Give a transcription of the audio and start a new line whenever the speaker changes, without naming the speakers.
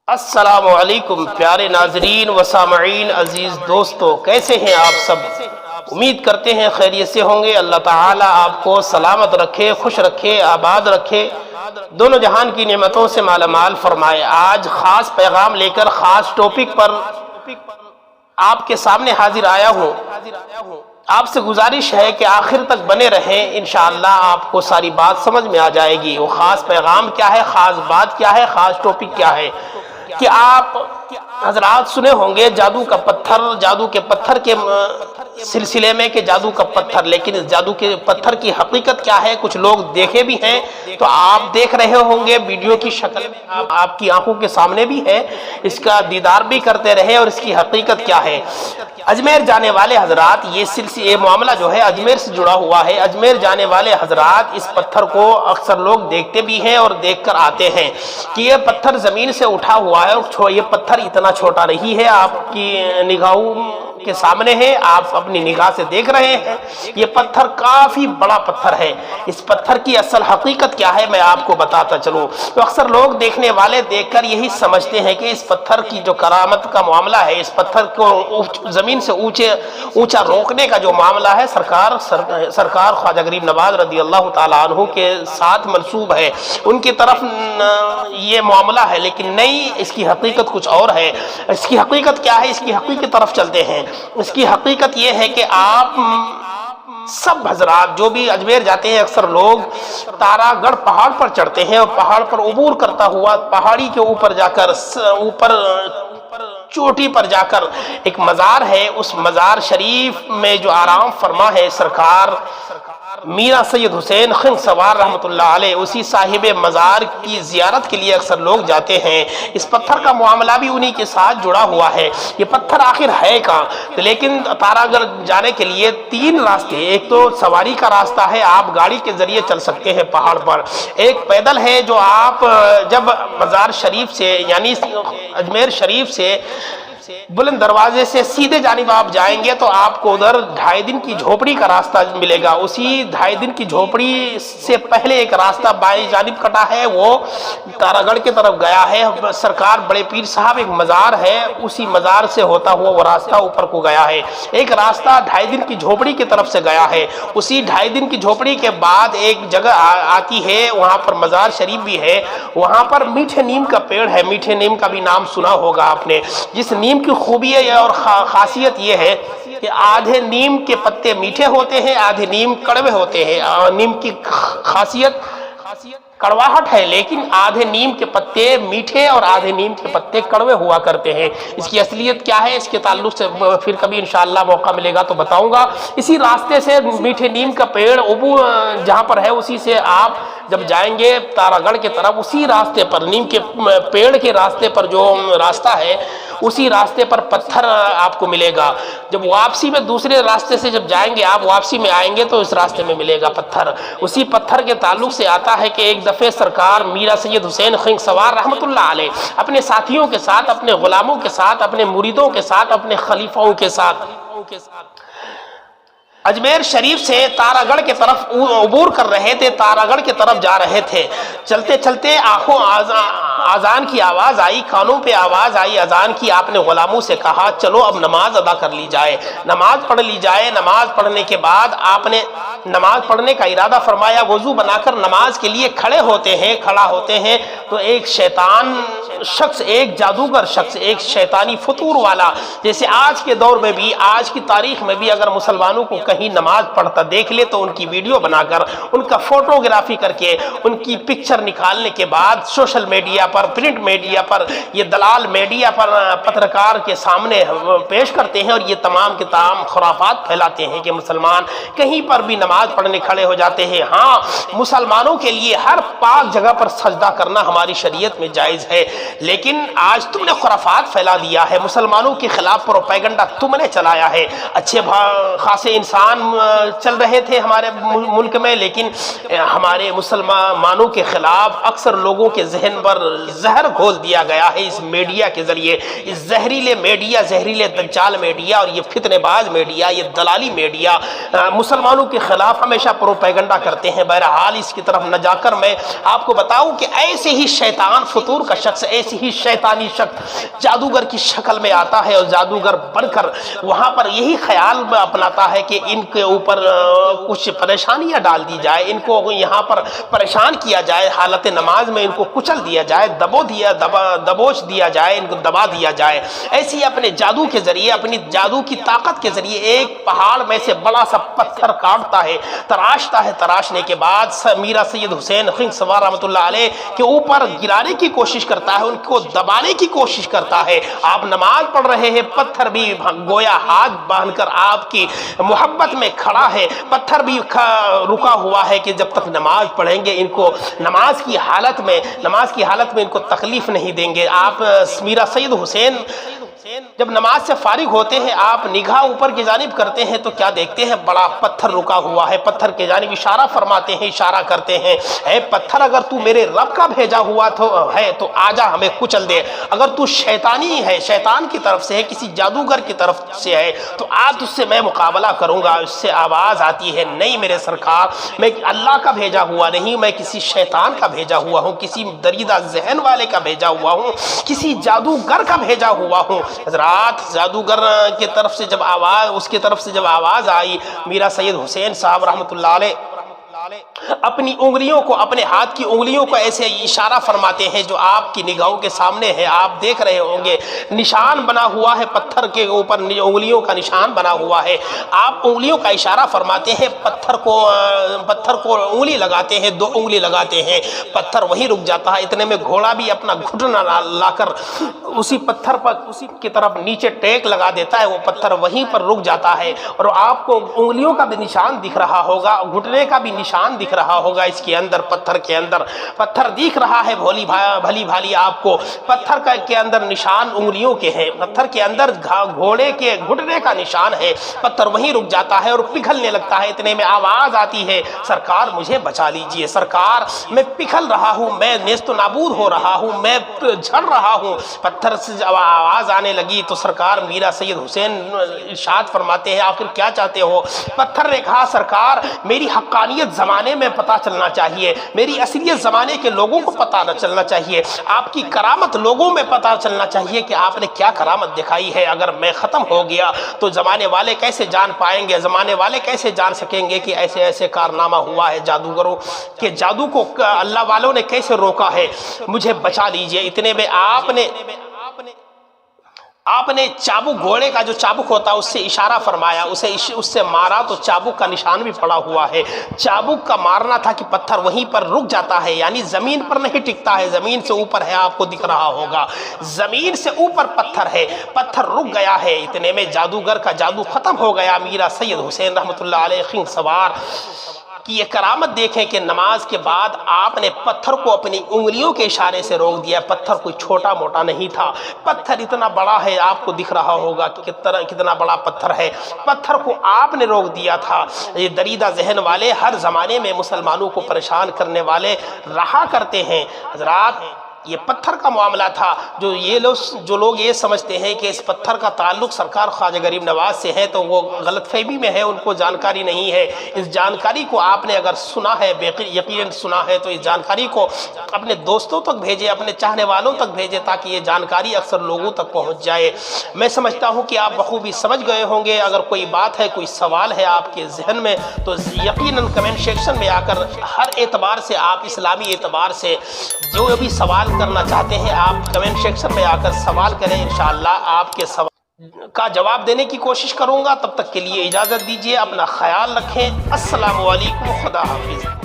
السلام علیکم پیارے ناظرین و سامعین، عزیز دوستو، کیسے ہیں آپ سب؟ امید کرتے ہیں خیریت سے ہوں گے۔ اللہ تعالیٰ آپ کو سلامت رکھے، خوش رکھے، آباد رکھے، دونوں جہان کی نعمتوں سے مالا مال فرمائے۔ آج خاص پیغام لے کر خاص ٹاپک پر آپ کے سامنے حاضر آیا ہوں۔ آپ سے گزارش ہے کہ آخر تک بنے رہیں، انشاءاللہ آپ کو ساری بات سمجھ میں آ جائے گی۔ وہ خاص پیغام کیا ہے، خاص بات کیا ہے، خاص ٹاپک کیا ہے کہ آپ حضرات سنے ہوں گے جادو کا پتھر، جادو کے پتھر کے سلسلے میں کہ جادو کا پتھر، لیکن اس جادو کے پتھر کی حقیقت کیا ہے کچھ لوگ دیکھے بھی ہیں، تو آپ دیکھ رہے ہوں گے ویڈیو کی شکل میں، آپ کی آنکھوں کے سامنے بھی ہے، اس کا دیدار بھی کرتے رہے اور اس کی حقیقت کیا ہے۔ اجمیر جانے والے حضرات، یہ معاملہ جو ہے اجمیر سے جڑا ہوا ہے۔ اجمیر جانے والے حضرات اس پتھر کو اکثر لوگ دیکھتے بھی ہیں اور دیکھ کر آتے ہیں کہ یہ پتھر زمین سے اٹھا ہوا ہے اور یہ پتھر اتنا چھوٹا نہیں ہے، آپ کی نگاہوں کے سامنے ہے، آپ اپنی نگاہ سے دیکھ رہے ہیں، یہ پتھر کافی بڑا پتھر ہے۔ اس پتھر کی اصل حقیقت کیا ہے میں آپ کو بتاتا چلوں۔ تو اکثر لوگ دیکھنے والے دیکھ کر یہی سمجھتے ہیں کہ اس پتھر کی جو کرامت کا معاملہ ہے، اس پتھر کو زمین سے اونچا روکنے کا جو معاملہ ہے، سرکار خواجہ غریب نواز رضی اللہ تعالیٰ عنہ کے ساتھ منسوب ہے، ان کی طرف یہ معاملہ ہے، لیکن نہیں، اس کی حقیقت کچھ اور ہے۔ اس کی حقیقت کیا ہے، اس کی حقیقت کی طرف چلتے ہیں۔ اس کی حقیقت یہ ہے کہ آپ سب حضرات جو بھی اجمیر جاتے ہیں، اکثر لوگ تارا گڑھ پہاڑ پر چڑھتے ہیں اور پہاڑ پر عبور کرتا ہوا پہاڑی کے اوپر جا کر چوٹی پر جا کر ایک مزار ہے، اس مزار شریف میں جو آرام فرما ہے سرکار میرا سید حسین خنگ سوار رحمۃ اللہ علیہ، اسی صاحب مزار کی زیارت کے لیے اکثر لوگ جاتے ہیں۔ اس پتھر کا معاملہ بھی انہی کے ساتھ جڑا ہوا ہے۔ یہ پتھر آخر ہے کہاں؟ لیکن تارا گڑھ جانے کے لیے تین راستے، ایک تو سواری کا راستہ ہے، آپ گاڑی کے ذریعے چل سکتے ہیں پہاڑ پر، ایک پیدل ہے جو آپ جب مزار شریف سے یعنی اجمیر شریف سے بلند دروازے سے سیدھے جانب آپ جائیں گے تو آپ کو ادھر 2.5 دن کی جھوپڑی کا راستہ ملے گا۔ اسی 2.5 دن کی جھوپڑی سے پہلے ایک راستہ بائیں جانب کٹا ہے، وہ تارا گڑھ کی طرف گیا ہے۔ سرکار بڑے پیر صاحب ایک مزار ہے، اسی مزار سے ہوتا ہوا وہ راستہ اوپر کو گیا ہے۔ ایک راستہ 2.5 دن کی جھوپڑی کی طرف سے گیا ہے۔ اسی 2.5 دن کی جھوپڑی کے بعد ایک جگہ آتی ہے، وہاں پر مزار شریف بھی ہے، وہاں پر میٹھے نیم کا پیڑ ہے، میٹھے نیم کا بھی نام سنا ہوگا آپ نے۔ جس نیم کی خوبی ہے اور خاصیت یہ ہے کہ آدھے نیم کے پتے میٹھے ہوتے ہیں، آدھے نیم کڑوے ہوتے ہیں۔ نیم کی خاصیت کڑواہٹ ہے، لیکن آدھے نیم کے پتے میٹھے اور آدھے نیم کے پتے کڑوے ہوا کرتے ہیں۔ اس کی اصلیت کیا ہے، اس کے تعلق سے پھر کبھی انشاءاللہ موقع ملے گا تو بتاؤں گا۔ اسی راستے سے میٹھے نیم کا پیڑ جہاں پر ہے، اسی سے آپ جب جائیں گے تارا گڑھ کی طرف، اسی راستے پر نیم کے پیڑ کے راستے پر جو راستہ ہے، اسی راستے پر پتھر آپ کو ملے گا۔ جب واپسی میں دوسرے راستے سے جب جائیں گے، آپ واپسی میں آئیں گے تو اس راستے میں ملے گا پتھر۔ اسی پتھر کے تعلق سے آتا ہے کہ ایک دفعہ سرکار میرا سید حسین خنگ سوار رحمۃ اللہ علیہ اپنے ساتھیوں کے ساتھ، اپنے غلاموں کے ساتھ، اپنے مریدوں کے ساتھ، اپنے خلیفاؤں کے ساتھ اجمیر شریف سے تارا گڑھ کی طرف عبور کر رہے تھے، تارا گڑھ کی طرف جا رہے تھے۔ چلتے چلتے آنکھوں اذان کی آواز آئی، کانوں پہ آواز آئی اذان کی۔ آپ نے غلاموں سے کہا چلو اب نماز ادا کر لی جائے، نماز پڑھ لی جائے۔ نماز پڑھنے کے بعد آپ نے نماز پڑھنے کا ارادہ فرمایا، وضو بنا کر نماز کے لیے کھڑا ہوتے ہیں تو ایک شیطان شخص، ایک جادوگر شخص، ایک شیطانی فطور والا، جیسے آج کے دور میں بھی، آج کی تاریخ میں بھی اگر مسلمانوں کو کہیں نماز پڑھتا دیکھ لے تو ان کی ویڈیو بنا کر، ان کا فوٹوگرافی کر کے، ان کی پکچر نکالنے کے بعد سوشل میڈیا پر، پرنٹ میڈیا پر، یہ دلال میڈیا پر پترکار کے سامنے پیش کرتے ہیں اور یہ تمام کے تمام خرافات پھیلاتے ہیں کہ مسلمان کہیں پر بھی نماز پڑھنے کھڑے ہو جاتے ہیں۔ ہاں، مسلمانوں کے لیے ہر پاک جگہ پر سجدہ کرنا ہماری شریعت میں جائز ہے، لیکن آج تم نے خرافات پھیلا دیا ہے، مسلمانوں کے خلاف پروپیگنڈا تم نے چلایا ہے۔ اچھے خاصے انسان امتحان چل رہے تھے ہمارے ملک میں، لیکن ہمارے مسلمانوں کے خلاف اکثر لوگوں کے ذہن پر زہر گھول دیا گیا ہے اس میڈیا کے ذریعے، اس زہریلے میڈیا، زہریلے دجال میڈیا اور یہ فتنے باز میڈیا، یہ دلالی میڈیا مسلمانوں کے خلاف ہمیشہ پروپیگنڈا کرتے ہیں۔ بہرحال اس کی طرف نہ جا کر میں آپ کو بتاؤں کہ ایسے ہی شیطان فطور کا شخص، ایسے ہی شیطانی شخص جادوگر کی شکل میں آتا ہے اور جادوگر بن کر وہاں پر یہی خیال اپناتا ہے کہ ان کے اوپر کچھ پریشانیاں ڈال دی جائے، ان کو یہاں پر پریشان کیا جائے، حالت نماز میں ان کو کچل دیا جائے، دبوچ دیا جائے، ان کو دبا دیا جائے۔ ایسے ہی اپنے جادو کے ذریعے، اپنی جادو کی طاقت کے ذریعے ایک پہاڑ میں سے بڑا سا پتھر کاٹتا ہے، تراشتا ہے، تراشنے کے بعد میرا سید حسین خنگ سوار رحمۃ اللہ علیہ کے اوپر گرانے کی کوشش کرتا ہے، ان کو دبانے کی کوشش کرتا ہے۔ آپ نماز پڑھ رہے ہیں، پتھر بھی گویا ہاتھ باندھ کر آپ کی محبت میں کھڑا ہے، پتھر بھی رکا ہوا ہے کہ جب تک نماز پڑھیں گے ان کو نماز کی حالت میں ان کو تکلیف نہیں دیں گے۔ آپ میرا سید حسین جب نماز سے فارغ ہوتے ہیں، آپ نگاہ اوپر کی جانب کرتے ہیں تو کیا دیکھتے ہیں؟ بڑا پتھر رکا ہوا ہے، پتھر کی جانب اشارہ فرماتے ہیں، اشارہ کرتے ہیں، اے پتھر اگر تو میرے رب کا بھیجا ہوا تو آجا ہمیں کچل دے، اگر تو شیطانی ہے، شیطان کی طرف سے ہے، کسی جادوگر کی طرف سے ہے تو آج اس سے میں مقابلہ کروں گا۔ اس سے آواز آتی ہے، نہیں میرے سرکار، میں اللہ کا بھیجا ہوا نہیں، میں کسی شیطان کا بھیجا ہوا ہوں، کسی دریدہ ذہن والے کا بھیجا ہوا ہوں، کسی جادوگر کا بھیجا ہوا ہوں۔ حضرات جادوگر کی طرف سے جب آواز آئی، میرا سید حسین صاحب رحمۃ اللہ علیہ اپنی انگلیوں کو، اپنے ہاتھ کی انگلیوں کو ایسے اشارہ فرماتے ہیں جو آپ کی نگاہوں کے سامنے ہے، آپ دیکھ رہے ہوں گے، نشان بنا ہوا ہے پتھر کے اوپر، انگلیوں کا نشان بنا ہوا ہے۔ آپ انگلیوں کا اشارہ فرماتے ہیں، پتھر کو انگلی لگاتے ہیں، 2 انگلی لگاتے ہیں، پتھر وہیں رک جاتا ہے۔ اتنے میں گھوڑا بھی اپنا گھٹنا لا کر اسی پتھر پر اسی کی طرف نیچے ٹیک لگا دیتا ہے، وہ پتھر وہیں پر رک جاتا ہے اور آپ کو انگلیوں کا بھی نشان دکھ رہا ہوگا، گھٹنے کا بھی نشان دکھ رہا ہوگا، اس کے اندر پتھر کے اندر پتھر دکھ رہا ہے، بھلی بھالی آپ کو پتھر کے اندر نشان انگلیوں کے ہیں، پتھر کے اندر گھوڑے کے گھٹنے کا نشان ہے، پتھر وہیں رک جاتا ہے اور پگھلنے لگتا ہے۔ اتنے میں آواز آتی ہے، سرکار مجھے بچا لیجئے، سرکار میں پگھل رہا ہوں، میں نیست و نابود ہو رہا ہوں، میں جھڑ رہا ہوں۔ پتھر سے جب آواز آنے لگی تو سرکار میرا سید حسین ارشاد فرماتے ہیں، آخر کیا چاہتے ہو؟ پتھر نے کہا، سرکار میری حقانیت زمانے میں پتہ چلنا چاہیے، میری اصلیت زمانے کے لوگوں کو پتہ نہ چلنا چاہیے، آپ کی کرامت لوگوں میں پتہ چلنا چاہیے کہ آپ نے کیا کرامت دکھائی ہے۔ اگر میں ختم ہو گیا تو زمانے والے کیسے جان پائیں گے، زمانے والے کیسے جان سکیں گے کہ ایسے ایسے کارنامہ ہوا ہے، جادوگروں کے جادو کو اللہ والوں نے کیسے روکا ہے، مجھے بچا لیجئے۔ اتنے میں آپ نے چابک، گھوڑے کا جو چابک ہوتا ہے اس سے اشارہ فرمایا، اس سے مارا تو چابک کا نشان بھی پڑا ہوا ہے۔ چابک کا مارنا تھا کہ پتھر وہیں پر رک جاتا ہے، یعنی زمین پر نہیں ٹکتا ہے، زمین سے اوپر ہے، آپ کو دکھ رہا ہوگا، زمین سے اوپر پتھر ہے، پتھر رک گیا ہے۔ اتنے میں جادوگر کا جادو ختم ہو گیا۔ میرا سید حسین رحمۃ اللہ علیہ خنگ سوار کہ یہ کرامت دیکھیں کہ نماز کے بعد آپ نے پتھر کو اپنی انگلیوں کے اشارے سے روک دیا۔ پتھر کوئی چھوٹا موٹا نہیں تھا، پتھر اتنا بڑا ہے، آپ کو دکھ رہا ہوگا کتنا بڑا پتھر ہے، پتھر کو آپ نے روک دیا تھا۔ یہ دریدہ ذہن والے ہر زمانے میں مسلمانوں کو پریشان کرنے والے رہا کرتے ہیں۔ حضرات یہ پتھر کا معاملہ تھا، جو لوگ یہ سمجھتے ہیں کہ اس پتھر کا تعلق سرکار خواجہ غریب نواز سے ہے تو وہ غلط فہمی میں ہے، ان کو جانکاری نہیں ہے۔ اس جانکاری کو آپ نے اگر سنا ہے، یقیناً سنا ہے، تو اس جانکاری کو اپنے دوستوں تک بھیجے، اپنے چاہنے والوں تک بھیجے تاکہ یہ جانکاری اکثر لوگوں تک پہنچ جائے۔ میں سمجھتا ہوں کہ آپ بخوبی سمجھ گئے ہوں گے۔ اگر کوئی بات ہے، کوئی سوال ہے آپ کے ذہن میں تو یقیناً کمنٹ سیکشن میں آ کر ہر اعتبار سے، آپ اسلامی اعتبار سے جو بھی سوال کرنا چاہتے ہیں آپ کمنٹ سیکشن میں آ کر سوال کریں، انشاءاللہ آپ کے سوال کا جواب دینے کی کوشش کروں گا۔ تب تک کے لیے اجازت دیجیے، اپنا خیال رکھیں۔ السلام علیکم، خدا حافظ۔